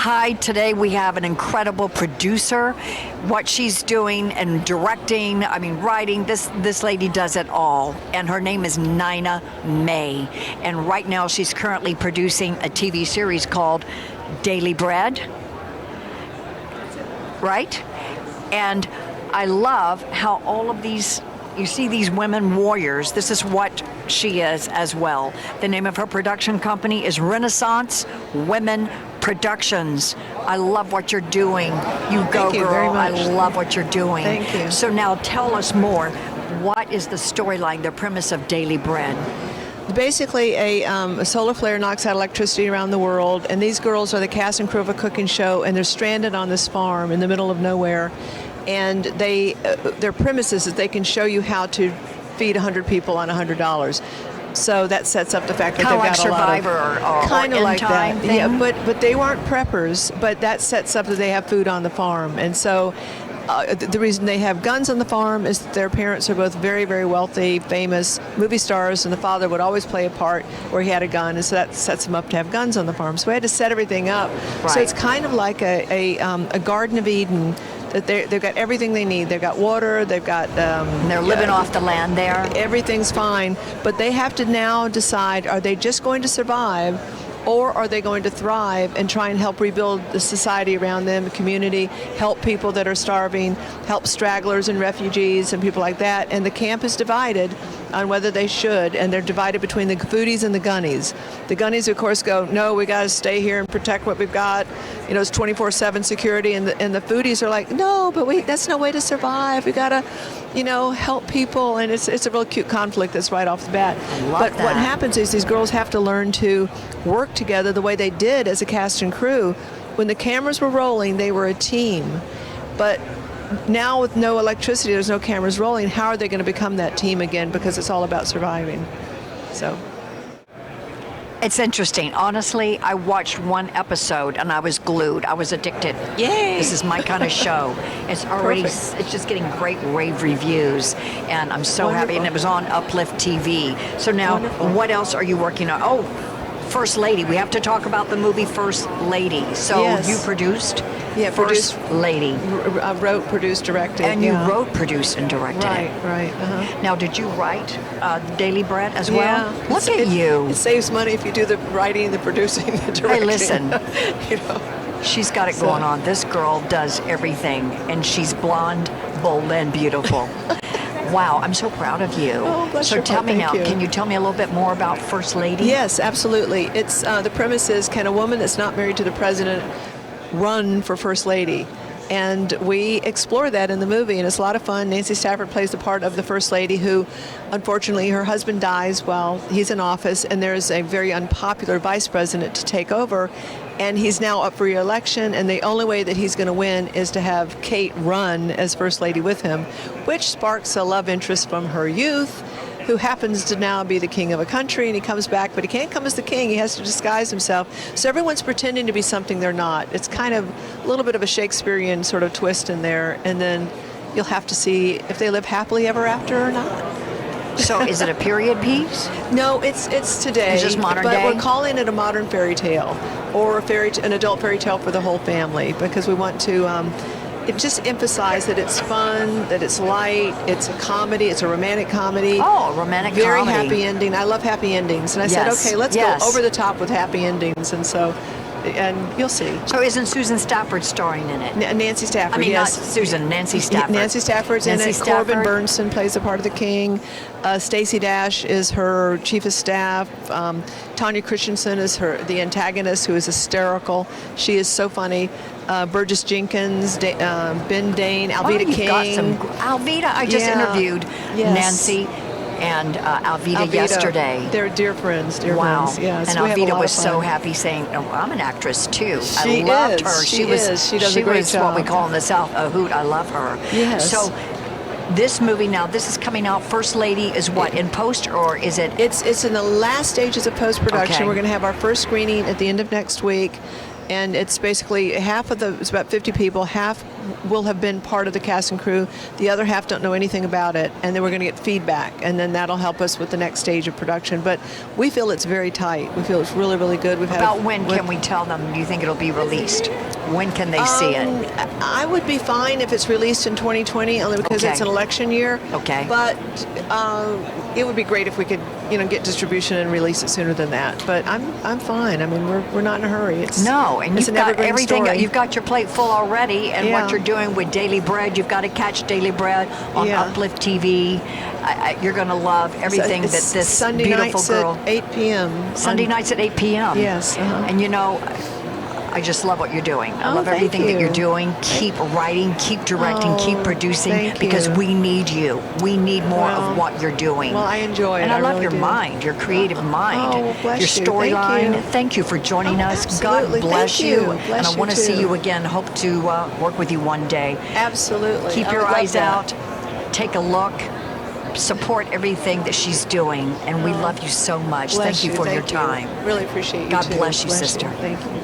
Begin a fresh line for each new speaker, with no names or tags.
Hi, today we have an incredible producer. What she's doing and directing, writing, this lady does it all. And her name is Nina May. And right now she's currently producing a TV series called Daily Bread. Right? And I love how all of these, you see these women warriors. This is what she is as well. The name of her production company is Renaissance Women Productions. I love what you're doing. You go,
Thank you
girl.
very much.
I love what you're doing.
Thank you.
So now tell us more. What is the storyline, the premise of Daily Bread?
Basically, a solar flare knocks out electricity around the world, and these girls are the cast and crew of a cooking show, and they're stranded on this farm in the middle of nowhere. And their premise is that they can show you how to feed 100 people on $100. So that sets up the fact that they've got a lot of
Survivor or
kind of like that.
thing?
Yeah, but they weren't preppers. But that sets up that they have food on the farm, and so. The reason they have guns on the farm is that their parents are both very, very wealthy, famous movie stars, and the father would always play a part where he had a gun, and so that sets them up to have guns on the farm. So we had to set everything up.
Right.
So it's kind of like a Garden of Eden. That they've got everything they need. They've got water. They've got.
They're living off the land there.
Everything's fine, but they have to now decide: are they just going to survive? Or are they going to thrive and try and help rebuild the society around them, the community, help people that are starving, help stragglers and refugees and people like that? And the camp is divided on whether they should, and they're divided between the foodies and the gunnies. The gunnies, of course, go, no, we got to stay here and protect what we've got. You know, it's 24/7 security, and the foodies are like, no, but that's no way to survive. We got to, help people, and it's a real cute conflict that's right off the bat. But what happens is these girls have to learn to work together the way they did as a cast and crew. When the cameras were rolling, they were a team. But now with no electricity, there's no cameras rolling, how are they going to become that team again? Because it's all about surviving. So.
It's interesting. Honestly, I watched one episode and I was glued. I was addicted.
Yay!
This is my kind of show. It's already,
Perfect.
it's just getting great rave reviews, and I'm so happy. And it was on Upliftv. So now,
Wonderful.
what else are you working on? Oh, First Lady. We have to talk about the movie First Lady. So
Yes.
you produced
Yeah,
First Lady.
Wrote, produced, directed.
And you wrote, produced, and directed it.
Right. Uh-huh.
Now, did you write Daily Bread as well?
Yeah.
Look at you.
It saves money if you do the writing, the producing, the directing.
Hey, listen.
You know.
She's got it going on. This girl does everything, and she's blonde, bold, and beautiful. Wow, I'm so proud of you.
Oh, bless
so
your
tell
heart.
me
Thank
now,
you.
can you tell me a little bit more about First Lady?
Yes, absolutely. It's the premise is, can a woman that's not married to the president run for First Lady? And we explore that in the movie, and it's a lot of fun. Nancy Stafford plays the part of the First Lady who, unfortunately, her husband dies while he's in office, and there's a very unpopular vice president to take over, and he's now up for re-election, and the only way that he's going to win is to have Kate run as First Lady with him, which sparks a love interest from her youth, who happens to now be the king of a country, and he comes back, but he can't come as the king. He has to disguise himself. So everyone's pretending to be something they're not. It's kind of a little bit of a Shakespearean sort of twist in there, and then you'll have to see if they live happily ever after or not.
So is it a period piece?
No, it's today.
It's just modern
but
day?
We're calling it a modern fairy tale, or an adult fairy tale for the whole family, because we want to just emphasize that it's fun, that it's light, it's a comedy, it's a romantic comedy.
Oh, romantic
Very
comedy.
happy ending. I love happy endings. And I
Yes,
said, okay, let's
yes.
go over the top with happy endings. And so, and you'll see.
So isn't Susan Stafford starring in it?
Nancy Stafford,
I mean,
yes.
not Susan, Nancy Stafford.
Nancy Stafford's
Nancy
in it.
Stafford.
Corbin Bernsen plays the part of the king. Stacey Dash is her chief of staff. Tanya Christensen is the antagonist, who is hysterical. She is so funny. Burgess Jenkins, Ben Dane, Alveda
you've
King.
got some, Alveda, I just interviewed
Yes.
Nancy and Alveda yesterday.
They're dear friends,
Wow.
friends. Yes,
and
we have a
Alveda
lot
was
of
so
fun.
happy saying, oh, I'm an actress too.
She
I loved
is.
her.
She is. She does a great
was what we
job.
call in the South a hoot. I love her.
Yes.
So this movie now, this is coming out. First Lady is what, in post, or is it?
It's in the last stages of post-production.
Okay.
We're going to have our first screening at the end of next week. And it's basically it's about 50 people, half will have been part of the cast and crew. The other half don't know anything about it, and then we're going to get feedback, and then that'll help us with the next stage of production. But we feel it's very tight. We feel it's really, really good.
About when can we tell them? Do you think it'll be released? When can they see it?
I would be fine if it's released in 2020, only because it's an election year.
Okay.
But it would be great if we could, get distribution and release it sooner than that. But I'm fine. I mean, we're not in a hurry.
And
it's
you've got everything.
Story.
You've got your plate full already, and what you're doing with Daily Bread, you've got to catch Daily Bread on Upliftv. You're going to love everything that this
Sunday
beautiful
nights
girl.
at 8 p.m.
Sunday nights at 8 p.m.
Yes.
And I just love what you're doing. I love
thank
everything that
you.
you're doing. Keep writing, keep directing, keep producing,
thank
because
you.
we need you. We need more of what you're doing.
Well, I enjoy it.
And I love
really
your
do.
mind, your creative mind,
well, bless
your
you.
storyline.
Thank you.
For joining us.
Absolutely.
God bless
Thank
you.
you.
And
Bless
I
you
want to see
too.
you again. Hope to work with you one day.
Absolutely.
Keep
I
your
would love
eyes
that.
out. Take a look. Support everything that she's doing. And we love you so much.
Bless
Thank you for your
Thank
time.
you. Really appreciate you
God
too.
bless you,
Bless
sister.
Thank you.